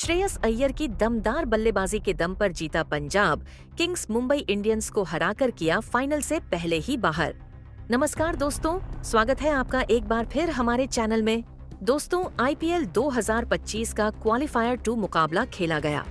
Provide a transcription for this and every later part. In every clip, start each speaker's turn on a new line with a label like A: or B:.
A: श्रेयस अय्यर की दमदार बल्लेबाजी के दम पर जीता पंजाब किंग्स मुंबई इंडियंस को हराकर किया फाइनल से पहले ही बाहर। नमस्कार दोस्तों, स्वागत है आपका एक बार फिर हमारे चैनल में। दोस्तों, आईपीएल 2025 का क्वालिफायर 2 मुकाबला खेला गया,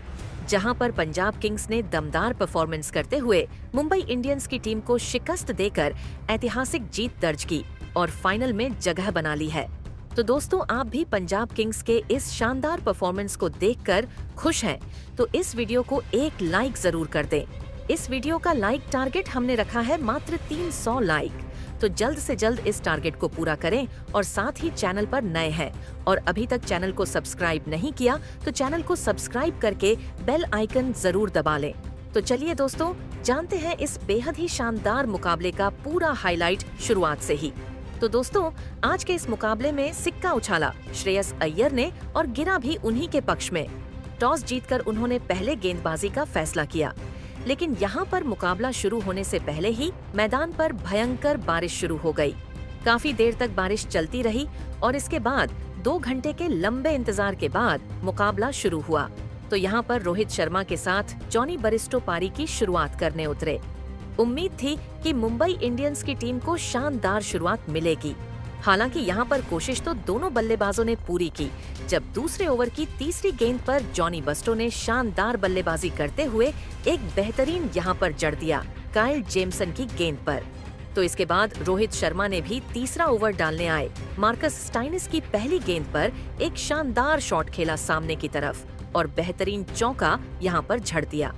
A: जहां पर पंजाब किंग्स ने दमदार परफॉर्मेंस करते हुए मुंबई इंडियंस की टीम को शिकस्त देकर ऐतिहासिक जीत दर्ज की और फाइनल में जगह बना ली है। तो दोस्तों, आप भी पंजाब किंग्स के इस शानदार परफॉर्मेंस को देखकर खुश हैं तो इस वीडियो को एक लाइक जरूर कर दें। इस वीडियो का लाइक टारगेट हमने रखा है मात्र 300 लाइक, तो जल्द से जल्द इस टारगेट को पूरा करें और साथ ही चैनल पर नए हैं और अभी तक चैनल को सब्सक्राइब नहीं किया तो चैनल को सब्सक्राइब करके बेल आइकन जरूर दबा लें। तो चलिए दोस्तों, जानते हैं इस बेहद ही शानदार मुकाबले का पूरा हाईलाइट शुरुआत से ही। तो दोस्तों, आज के इस मुकाबले में सिक्का उछाला श्रेयस अय्यर ने और गिरा भी उन्हीं के पक्ष में। टॉस जीतकर उन्होंने पहले गेंदबाजी का फैसला किया, लेकिन यहाँ पर मुकाबला शुरू होने से पहले ही मैदान पर भयंकर बारिश शुरू हो गई। काफी देर तक बारिश चलती रही और इसके बाद 2 घंटे के लंबे इंतजार के बाद मुकाबला शुरू हुआ। तो यहाँ पर रोहित शर्मा के साथ जॉनी बरिस्टो पारी की शुरुआत करने उतरे। उम्मीद थी कि मुंबई इंडियंस की टीम को शानदार शुरुआत मिलेगी। हालांकि यहाँ पर कोशिश तो दोनों बल्लेबाजों ने पूरी की, जब दूसरे ओवर की तीसरी गेंद पर जॉनी बस्टो ने शानदार बल्लेबाजी करते हुए एक बेहतरीन यहाँ पर जड़ दिया काइल जेमसन की गेंद पर। तो इसके बाद रोहित शर्मा ने भी तीसरा ओवर डालने आए। मार्कस स्टाइनिस की पहली गेंद पर एक शानदार शॉट खेला सामने की तरफ और बेहतरीन चौका यहाँ पर झड़ दिया,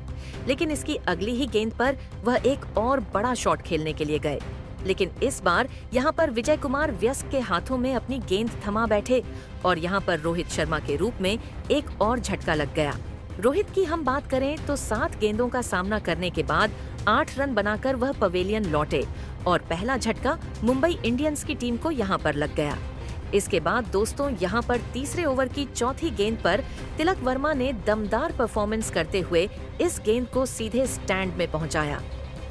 A: लेकिन इसकी अगली ही गेंद पर वह एक और बड़ा शॉट खेलने के लिए गए। लेकिन इस बार यहाँ पर विजय कुमार व्यस्क के हाथों में अपनी गेंद थमा बैठे और यहाँ पर रोहित शर्मा के रूप में एक और झटका लग गया। रोहित की हम बात करें तो 7 गेंदों का सामना करने के बाद 8 रन बनाकर वह पवेलियन लौटे और पहला झटका मुंबई इंडियंस की टीम को यहाँ पर लग गया। इसके बाद दोस्तों, यहाँ पर तीसरे ओवर की चौथी गेंद पर तिलक वर्मा ने दमदार परफॉर्मेंस करते हुए इस गेंद को सीधे स्टैंड में पहुंचाया,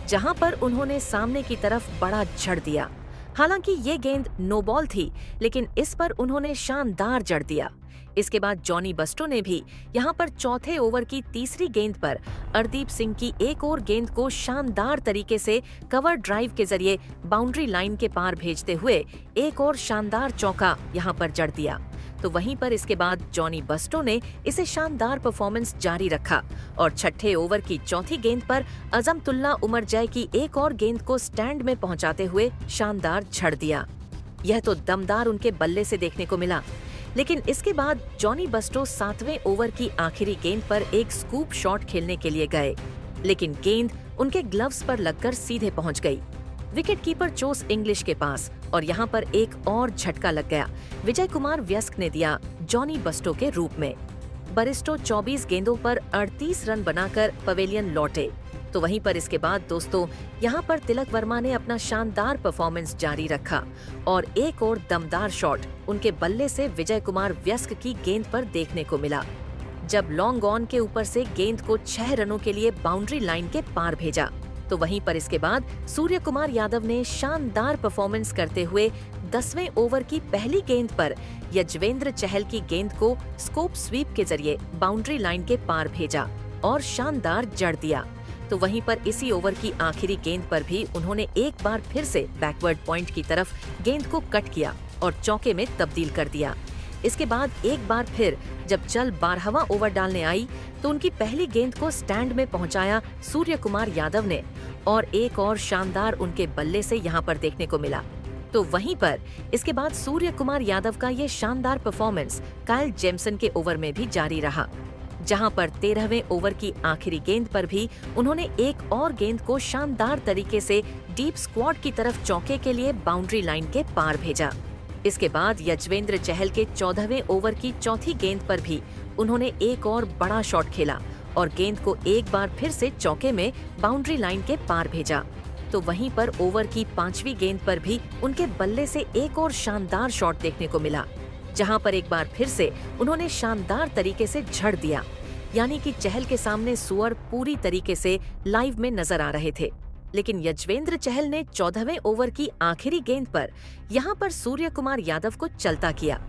A: जहां पर उन्होंने सामने की तरफ बड़ा झड़ दिया। हालांकि ये गेंद नो बॉल थी, लेकिन इस पर उन्होंने शानदार जड़ दिया। इसके बाद जॉनी बस्टो ने भी यहाँ पर चौथे ओवर की तीसरी गेंद पर अर्दीप सिंह की एक और गेंद को शानदार तरीके से कवर ड्राइव के जरिए बाउंड्री लाइन के पार भेजते हुए एक और शानदार चौका यहाँ पर जड़ दिया। तो वहीं पर इसके बाद जॉनी बस्टो ने इसे शानदार परफॉर्मेंस जारी रखा और छठे ओवर की चौथी गेंद पर अजमतुल्ला उमर जय की एक और गेंद को स्टैंड में पहुंचाते हुए शानदार झड़ दिया। यह तो दमदार उनके बल्ले से देखने को मिला। लेकिन इसके बाद जॉनी बस्टो 7वें ओवर की आखिरी गेंद पर एक स्कूप शॉट खेलने के लिए गए, लेकिन गेंद उनके ग्लव्स पर लगकर सीधे पहुंच गई विकेट कीपर जोस इंग्लिश के पास और यहाँ पर एक और झटका लग गया। विजय कुमार व्यस्क ने दिया जॉनी बस्टो के रूप में। बरिस्टो 24 गेंदों पर 38 रन बनाकर पवेलियन लौटे। तो वहीं पर इसके बाद दोस्तों, यहाँ पर तिलक वर्मा ने अपना शानदार परफॉर्मेंस जारी रखा और एक और दमदार शॉट उनके बल्ले से विजय कुमार व्यस्क की गेंद पर देखने को मिला, जब लॉन्ग ऑन के ऊपर से गेंद को 6 रनों के लिए बाउंड्री लाइन के पार भेजा। तो वहीं पर इसके बाद सूर्य कुमार यादव ने शानदार परफॉर्मेंस करते हुए 10वें ओवर की पहली गेंद पर यजवेंद्र चहल की गेंद को स्कोप स्वीप के जरिए बाउंड्री लाइन के पार भेजा और शानदार जड़ दिया। तो वहीं पर इसी ओवर की आखिरी गेंद पर भी उन्होंने एक बार फिर से बैकवर्ड पॉइंट की तरफ गेंद को कट किया और चौके में तब्दील कर दिया। इसके बाद एक बार फिर जब चल 12वां ओवर डालने आई तो उनकी पहली गेंद को स्टैंड में पहुंचाया सूर्य कुमार यादव ने और एक और शानदार उनके बल्ले से यहाँ पर देखने को मिला। तो वहीं पर इसके बाद सूर्य कुमार यादव का ये शानदार परफॉर्मेंस काइल जेमसन के ओवर में भी जारी रहा, जहां पर 13वें ओवर की आखिरी गेंद पर भी उन्होंने एक और गेंद को शानदार तरीके से डीप स्क्वाड की तरफ चौके के लिए बाउंड्री लाइन के पार भेजा। इसके बाद यजवेंद्र चहल के 14वें ओवर की चौथी गेंद पर भी उन्होंने एक और बड़ा शॉट खेला और गेंद को एक बार फिर से चौके में बाउंड्री लाइन के पार भेजा। तो वहीं पर ओवर की 5वीं गेंद पर भी उनके बल्ले से एक और शानदार शॉट देखने को मिला, जहां पर एक बार फिर से उन्होंने शानदार तरीके से झड़ दिया। यानी कि चहल के सामने सुअर पूरी तरीके से लाइव में नजर आ रहे थे। लेकिन यजवेंद्र चहल ने 14वें ओवर की आखिरी गेंद पर यहाँ पर सूर्य कुमार यादव को चलता किया,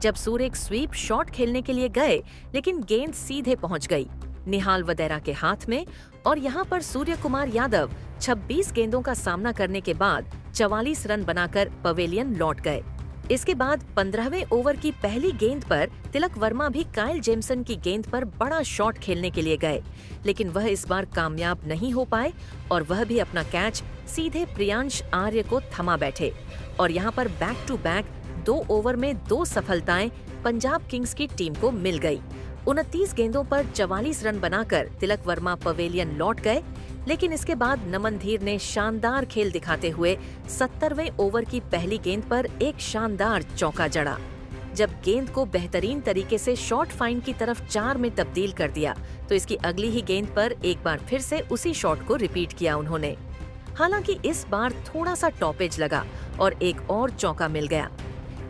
A: जब सूर्य एक स्वीप शॉट खेलने के लिए गए, लेकिन गेंद सीधे पहुंच गई निहाल वदेरा के हाथ में और यहां पर सूर्य कुमार यादव 26 गेंदों का सामना करने के बाद 44 रन बनाकर पवेलियन लौट गए। इसके बाद 15वें ओवर की पहली गेंद पर तिलक वर्मा भी काइल जेमसन की गेंद पर बड़ा शॉट खेलने के लिए गए, लेकिन वह इस बार कामयाब नहीं हो पाए और वह भी अपना कैच सीधे प्रियांश आर्य को थमा बैठे और यहां पर बैक टू बैक 2 ओवर में 2 सफलताएं पंजाब किंग्स की टीम को मिल गई। 29 गेंदों पर 44 रन बनाकर तिलक वर्मा पवेलियन लौट गए, लेकिन इसके बाद नमन धीर ने शानदार खेल दिखाते हुए 70वें ओवर की पहली गेंद पर एक शानदार चौका जड़ा। जब गेंद को बेहतरीन तरीके से शॉर्ट फाइन की तरफ 4 में तब्दील कर दिया तो इसकी अगली ही गेंद पर एक बार फिर से उसी शॉट को रिपीट किया उन्होंने। हालांकि इस बार थोड़ा सा टॉपेज लगा और एक और चौका मिल गया,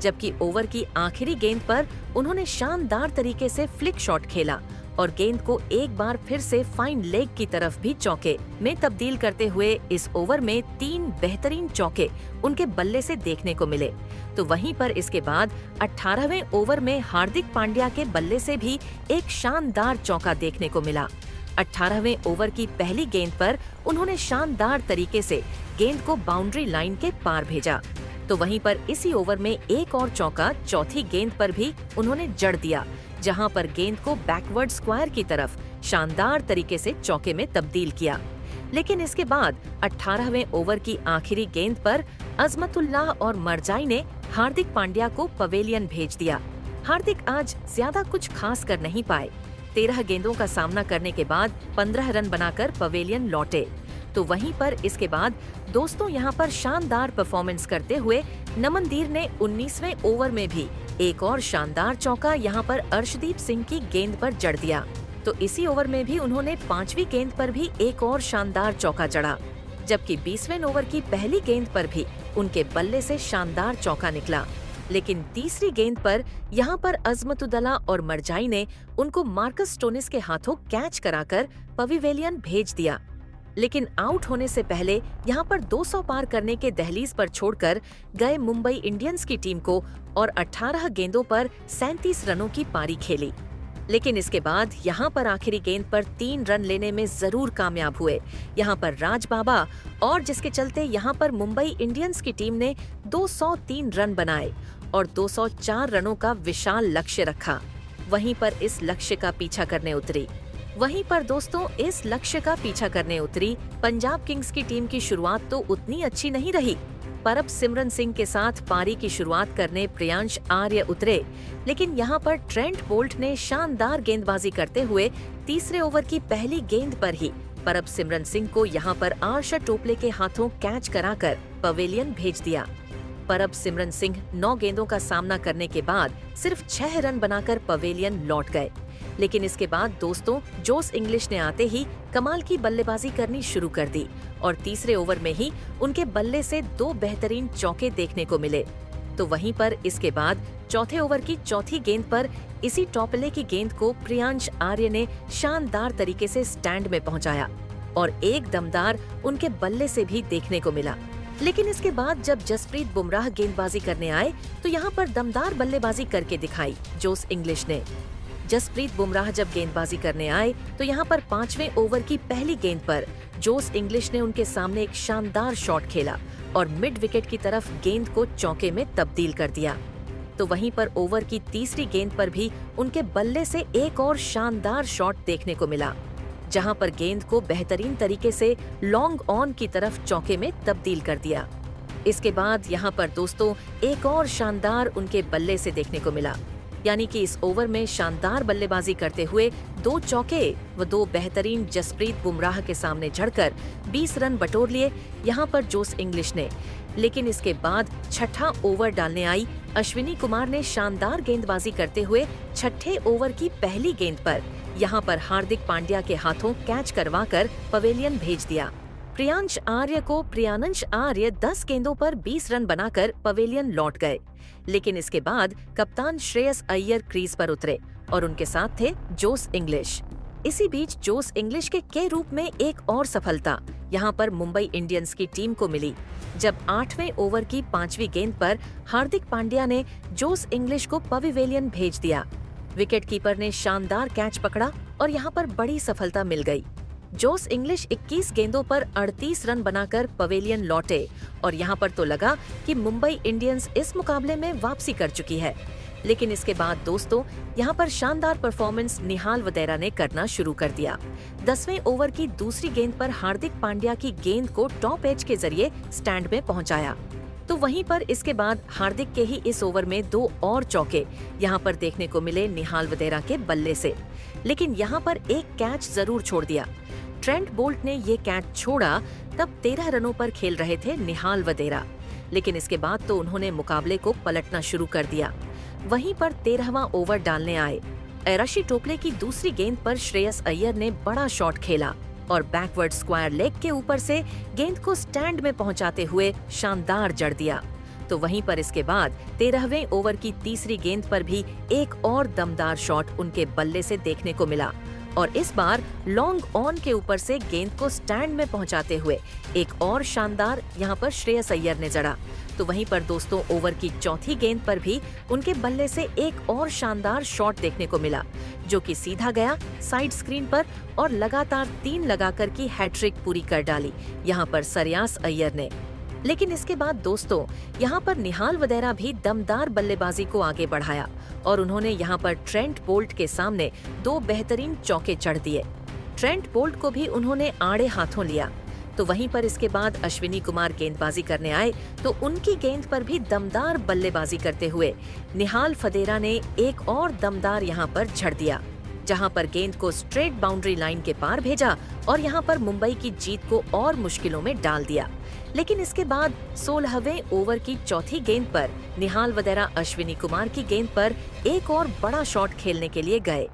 A: जबकि ओवर की आखिरी गेंद पर उन्होंने शानदार तरीके से फ्लिक शॉट खेला और गेंद को एक बार फिर से फाइन लेग की तरफ भी चौके में तब्दील करते हुए इस ओवर में 3 बेहतरीन चौके उनके बल्ले से देखने को मिले। तो वहीं पर इसके बाद 18वें ओवर में हार्दिक पांड्या के बल्ले से भी एक शानदार चौका देखने को मिला। 18वें ओवर की पहली गेंद पर उन्होंने शानदार तरीके से गेंद को बाउंड्री लाइन के पार भेजा। तो वहीं पर इसी ओवर में एक और चौका चौथी गेंद पर भी उन्होंने जड़ दिया, जहां पर गेंद को बैकवर्ड स्क्वायर की तरफ शानदार तरीके से चौके में तब्दील किया। लेकिन इसके बाद 18वें ओवर की आखिरी गेंद पर अजमतुल्लाह और मरजाई ने हार्दिक पांड्या को पवेलियन भेज दिया। हार्दिक आज ज्यादा कुछ खास कर नहीं पाए। 13 गेंदों का सामना करने के बाद 15 रन बनाकर पवेलियन लौटे। तो वहीं पर इसके बाद दोस्तों यहां पर शानदार परफॉर्मेंस करते हुए नमन धीर ने 19वें ओवर में भी एक और शानदार चौका यहां पर अर्शदीप सिंह की गेंद पर जड़ दिया। तो इसी ओवर में भी उन्होंने 5वीं गेंद पर भी एक और शानदार चौका जड़ा, जबकि 20वें ओवर की पहली गेंद पर भी उनके बल्ले से शानदार चौका निकला। लेकिन तीसरी गेंद पर यहां पर अजमतुल्लाह और मरजाई ने उनको मार्कस स्टोनिस के हाथों कैच कराकर पवेलियन भेज दिया। लेकिन आउट होने से पहले यहां पर 200 पार करने के दहलीज पर छोड़कर गए मुंबई इंडियंस की टीम को और 18 गेंदों पर 37 रनों की पारी खेली। लेकिन इसके बाद यहां पर आखिरी गेंद पर 3 रन लेने में जरूर कामयाब हुए यहां पर राज बाबा, और जिसके चलते यहां पर मुंबई इंडियंस की टीम ने 203 रन बनाए और 204 रनों का विशाल लक्ष्य रखा। वहीं पर इस लक्ष्य का पीछा करने उतरी पंजाब किंग्स की टीम की शुरुआत तो उतनी अच्छी नहीं रही। परबसिमरन सिंह के साथ पारी की शुरुआत करने प्रियांश आर्य उतरे, लेकिन यहां पर ट्रेंट बोल्ट ने शानदार गेंदबाजी करते हुए तीसरे ओवर की पहली गेंद पर ही परबसिमरन सिंह को यहां पर आर्शर टोपले के हाथों कैच कराकर पवेलियन भेज दिया। परबसिमरन सिंह 9 गेंदों का सामना करने के बाद सिर्फ 6 रन बनाकर पवेलियन लौट गए। लेकिन इसके बाद दोस्तों जोस इंग्लिश ने आते ही कमाल की बल्लेबाजी करनी शुरू कर दी और तीसरे ओवर में ही उनके बल्ले से 2 बेहतरीन चौके देखने को मिले। तो वहीं पर इसके बाद चौथे ओवर की चौथी गेंद पर इसी टोपले की गेंद को प्रियांश आर्य ने शानदार तरीके से स्टैंड में पहुंचाया और एक दमदार उनके बल्ले से भी देखने को मिला। लेकिन इसके बाद जब जसप्रीत बुमराह गेंदबाजी करने आए तो यहाँ पर दमदार बल्लेबाजी करके दिखाई जोस इंग्लिश ने। जसप्रीत बुमराह जब गेंदबाजी करने आए तो यहाँ पर 5वें ओवर की पहली गेंद पर जोस इंग्लिश ने उनके सामने एक शानदार शॉट खेला और मिड विकेट की तरफ गेंद को चौके में तब्दील कर दिया। तो वहीं पर ओवर की तीसरी गेंद पर भी उनके बल्ले से एक और शानदार शॉट देखने को मिला, जहां पर गेंद को बेहतरीन तरीके से लॉन्ग ऑन की तरफ चौके में तब्दील कर दिया। इसके बाद यहां पर दोस्तों एक और शानदार उनके बल्ले से देखने को मिला, यानी कि इस ओवर में शानदार बल्लेबाजी करते हुए 2 चौके व 2 बेहतरीन जसप्रीत बुमराह के सामने झड़कर 20 रन बटोर लिए यहां पर जोस इंग्लिश ने। लेकिन इसके बाद छठा ओवर डालने आई अश्विनी कुमार ने शानदार गेंदबाजी करते हुए छठे ओवर की पहली गेंद पर यहां पर हार्दिक पांड्या के हाथों कैच करवाकर पवेलियन भेज दिया। प्रियांश आर्य 10 गेंदों पर 20 रन बनाकर पवेलियन लौट गए। लेकिन इसके बाद कप्तान श्रेयस अय्यर क्रीज पर उतरे और उनके साथ थे जोस इंग्लिश। इसी बीच जोस इंग्लिश के रूप में एक और सफलता यहाँ पर मुंबई इंडियंस की टीम को मिली, जब 8वें ओवर की 5वीं गेंद पर हार्दिक पांड्या ने जोस इंग्लिश को पवेलियन भेज दिया। विकेटकीपर ने शानदार कैच पकड़ा और यहाँ पर बड़ी सफलता मिल गई। जोस इंग्लिश 21 गेंदों पर 38 रन बनाकर पवेलियन लौटे और यहाँ पर तो लगा कि मुंबई इंडियंस इस मुकाबले में वापसी कर चुकी है। लेकिन इसके बाद दोस्तों यहाँ पर शानदार परफॉर्मेंस निहाल वदेरा ने करना शुरू कर दिया। 10वें ओवर की दूसरी गेंद पर हार्दिक पांड्या की गेंद को टॉप एज के जरिए स्टैंड में पहुंचाया। तो वहीं पर इसके बाद हार्दिक के ही इस ओवर में 2 और चौके यहाँ पर देखने को मिले निहाल वदेरा के बल्ले से। लेकिन यहाँ पर एक कैच जरूर छोड़ दिया। ट्रेंट बोल्ट ने ये कैच छोड़ा तब 13 रनों पर खेल रहे थे निहाल वदेरा, लेकिन इसके बाद तो उन्होंने मुकाबले को पलटना शुरू कर दिया। वहीं पर 13वां ओवर डालने आए एराशी टोपले की दूसरी गेंद पर श्रेयस अय्यर ने बड़ा शॉट खेला और बैकवर्ड स्क्वायर लेग के ऊपर से गेंद को स्टैंड में पहुंचाते हुए शानदार जड़ दिया। तो वहीं पर इसके बाद 13वें ओवर की तीसरी गेंद पर भी एक और दमदार शॉट उनके बल्ले से देखने को मिला और इस बार लॉन्ग ऑन के ऊपर से गेंद को स्टैंड में पहुंचाते हुए एक और शानदार यहाँ पर श्रेयस अय्यर ने जड़ा। तो वहीं पर दोस्तों ओवर की चौथी गेंद पर भी उनके बल्ले से एक और शानदार शॉट देखने को मिला, जो कि सीधा गया साइड स्क्रीन पर और लगातार 3 लगाकर की हैट्रिक पूरी कर डाली यहाँ पर श्रेयस अय्यर ने। लेकिन इसके बाद दोस्तों यहाँ पर निहाल वदेरा भी दमदार बल्लेबाजी को आगे बढ़ाया और उन्होंने यहाँ पर ट्रेंट बोल्ट के सामने 2 बेहतरीन चौके चढ़ दिए। ट्रेंट बोल्ट को भी उन्होंने आड़े हाथों लिया। तो वहीं पर इसके बाद अश्विनी कुमार गेंदबाजी करने आए तो उनकी गेंद पर भी दमदार बल्लेबाजी करते हुए निहाल वदेरा ने एक और दमदार यहाँ पर झड़ दिया, जहां पर गेंद को स्ट्रेट बाउंड्री लाइन के पार भेजा और यहां पर मुंबई की जीत को और मुश्किलों में डाल दिया। लेकिन इसके बाद 16वें ओवर की चौथी गेंद पर निहाल वदेरा अश्विनी कुमार की गेंद पर एक और बड़ा शॉट खेलने के लिए गए,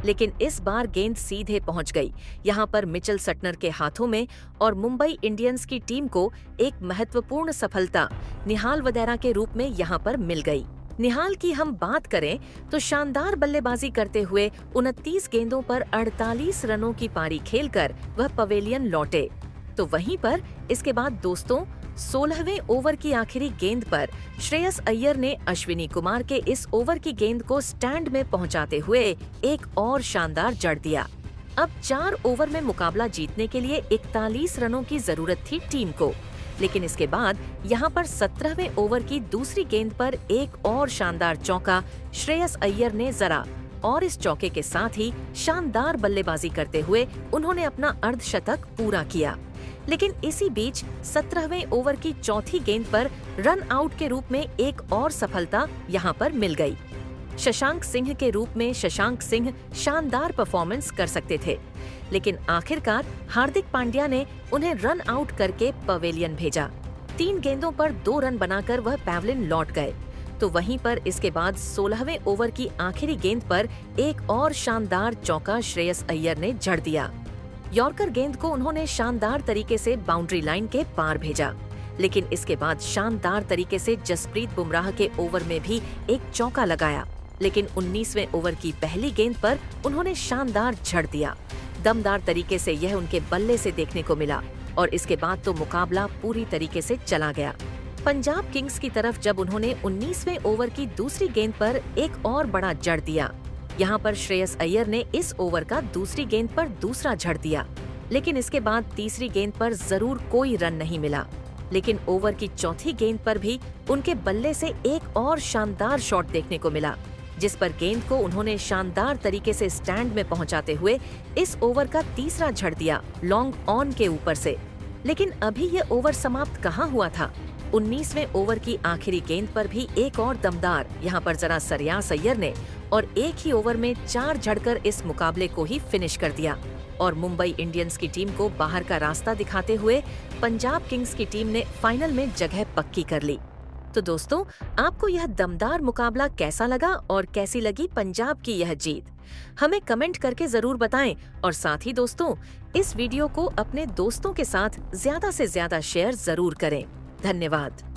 A: लेकिन इस बार गेंद सीधे पहुंच गई यहां पर मिचेल सटनर के हाथों में और मुंबई इंडियंस की टीम को एक महत्वपूर्ण सफलता निहाल वदेरा के रूप में यहां पर मिल गई। निहाल की हम बात करें तो शानदार बल्लेबाजी करते हुए 29 गेंदों पर 48 रनों की पारी खेलकर वह पवेलियन लौटे। तो वहीं पर इसके बाद दोस्तों 16वें ओवर की आखिरी गेंद पर श्रेयस अय्यर ने अश्विनी कुमार के इस ओवर की गेंद को स्टैंड में पहुंचाते हुए एक और शानदार जड़ दिया। अब 4 ओवर में मुकाबला जीतने के लिए 41 रनों की जरूरत थी टीम को, लेकिन इसके बाद यहाँ पर 17वें ओवर की दूसरी गेंद पर एक और शानदार चौका श्रेयस अय्यर ने जड़ा और इस चौके के साथ ही शानदार बल्लेबाजी करते हुए उन्होंने अपना अर्धशतक पूरा किया। लेकिन इसी बीच 17वें ओवर की चौथी गेंद पर रन आउट के रूप में एक और सफलता यहाँ पर मिल गई। शशांक सिंह के रूप में शशांक सिंह शानदार परफॉर्मेंस कर सकते थे, लेकिन आखिरकार हार्दिक पांड्या ने उन्हें रन आउट करके पवेलियन भेजा। 3 गेंदों पर 2 रन बनाकर वह पवेलियन लौट गए। तो वहीं पर इसके बाद 16वें ओवर की आखिरी गेंद पर एक और शानदार चौका श्रेयस अय्यर ने जड़ दिया। यॉर्कर गेंद को उन्होंने शानदार तरीके से बाउंड्री लाइन के पार भेजा, लेकिन इसके बाद शानदार तरीके से जसप्रीत बुमराह के ओवर में भी एक चौका लगाया। लेकिन 19वें ओवर की पहली गेंद पर उन्होंने शानदार झड़ दिया। दमदार तरीके से यह उनके बल्ले से देखने को मिला और इसके बाद तो मुकाबला पूरी तरीके से चला गया। पंजाब किंग्स की तरफ जब उन्होंने 19वें ओवर की दूसरी गेंद पर एक और बड़ा जड़ दिया। यहाँ पर श्रेयस अय्यर ने इस ओवर का दूसरी गेंद पर दूसरा झड़ दिया, लेकिन इसके बाद तीसरी गेंद पर जरूर कोई रन नहीं मिला। लेकिन ओवर की चौथी गेंद पर भी उनके बल्ले से एक और शानदार शॉट देखने को मिला, जिस पर गेंद को उन्होंने शानदार तरीके से स्टैंड में पहुंचाते हुए इस ओवर का तीसरा झड़ दिया लॉन्ग ऑन के ऊपर से। लेकिन अभी यह ओवर समाप्त कहाँ हुआ था। 19वें ओवर की आखिरी गेंद पर भी एक और दमदार यहाँ पर जरा श्रेयस अय्यर ने और एक ही ओवर में 4 झड़कर इस मुकाबले को ही फिनिश कर दिया और मुंबई इंडियंस की टीम को बाहर का रास्ता दिखाते हुए पंजाब किंग्स की टीम ने फाइनल में जगह पक्की कर ली। तो दोस्तों, आपको यह दमदार मुकाबला कैसा लगा और कैसी लगी पंजाब की यह जीत, हमें कमेंट करके जरूर बताएं। और साथ ही दोस्तों, इस वीडियो को अपने दोस्तों के साथ ज्यादा से ज्यादा शेयर जरूर करें। धन्यवाद।